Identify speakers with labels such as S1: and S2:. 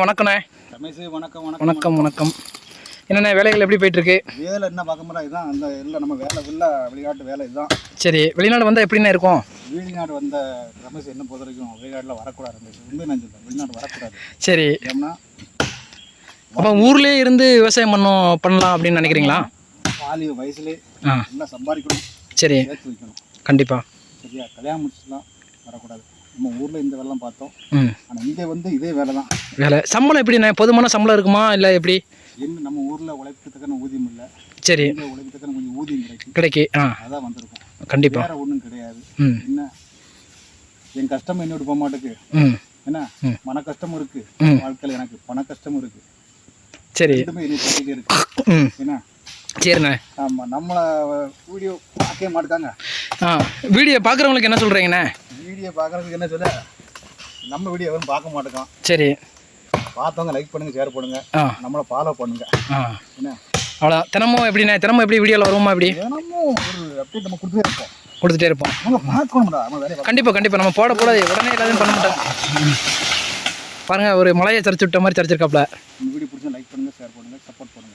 S1: வணக்கண்ணே.
S2: ரமேஷ் வணக்கம்.
S1: வணக்கம் வணக்கம். என்னண்ணே வேலைகள் எப்படி போயிட்டுருக்கு?
S2: வேலை என்ன பார்க்க முடியாது, இதுதான் அந்த இல்லை நம்ம வேலை ஃபுல்லாக வெளிநாட்டு வேலை இதுதான்.
S1: சரி, வெளிநாடு வந்தால் எப்படிண்ணே இருக்கும்?
S2: வெளிநாடு வந்த ரமேஷ் என்ன பொறுத்த வரைக்கும் வெளிநாட்டில் வரக்கூடாது ரமேஷ், உண்மை நான் சொல்கிறேன், வெளிநாடு வரக்கூடாது.
S1: சரி,
S2: ஏன்னா
S1: அப்போ ஊர்லேயே இருந்து விவசாயம் பண்ணலாம் அப்படின்னு நினைக்கிறீங்களா?
S2: வாலி வயசுலேயே நல்லா சம்பாதிக்கணும்,
S1: சரி,
S2: சேர்த்து வைக்கணும்.
S1: கண்டிப்பாக.
S2: சரியா, கல்யாணம் முடிச்சுலாம் வரக்கூடாது. நம்ம ஊரில் இந்த வேலைலாம் பார்த்தோம், ஆனால் இங்கே வந்து இதே வேலை தான்.
S1: வேலை சம்பளம் எப்படிண்ணே? போதுமான சம்பளம் இருக்குமா இல்லை எப்படி?
S2: என்ன நம்ம ஊரில் உழைப்புத்தக்கன ஊதியம் இல்லை,
S1: சரி,
S2: உழைப்புத்தக்கன கொஞ்சம் ஊதியம்
S1: கிடைக்கும்.
S2: அதான் வந்திருக்கும்,
S1: கண்டிப்பாக.
S2: வேறு ஒன்றும் கிடையாது. என்ன என் கஷ்டம் என்னோட போக மாட்டேக்கு, என்ன மன கஷ்டமும் இருக்கு வாழ்க்கையில், எனக்கு பண கஷ்டமும் இருக்கு.
S1: சரி,
S2: என்னை பற்றிட்டே இருக்கு. என்ன
S1: சரிண்ணே.
S2: ஆமாம், நம்மளை வீடியோ பார்க்கவே மாட்டாங்க.
S1: வீடியோ பார்க்குறவங்களுக்கு என்ன சொல்கிறீங்கண்ணே?
S2: வீடியோ பார்க்குறதுக்கு என்ன சொல்ல, நம்ம வீடியோ எவரும் பார்க்க மாட்டோம்.
S1: சரி,
S2: பார்த்தவங்க லைக் பண்ணுங்க, ஷேர் பண்ணுங்க, நம்மளை ஃபாலோ பண்ணுங்க. என்ன
S1: அவ்வளோ தினமும் எப்படிண்ணே? தினமும் எப்படி வீடியோவில் வருமா? எப்படி
S2: தினமும் ஒரு அப்டேட் நம்ம
S1: கொடுத்துட்டே இருப்போம்.
S2: நம்ம பார்க்கணும்டா, நம்ம வேலையை
S1: கண்டிப்பாக நம்ம போட உடனே எல்லாத்தையும் பண்ண மாட்டோம். பாருங்கள், ஒரு மலையை சரிச்சு விட்ட மாதிரி சரிச்சிருக்காப்புல.
S2: வீடியோ பிடிச்சா லைக் பண்ணுங்க, ஷேர் பண்ணுங்க, சப்போர்ட் பண்ணுங்க.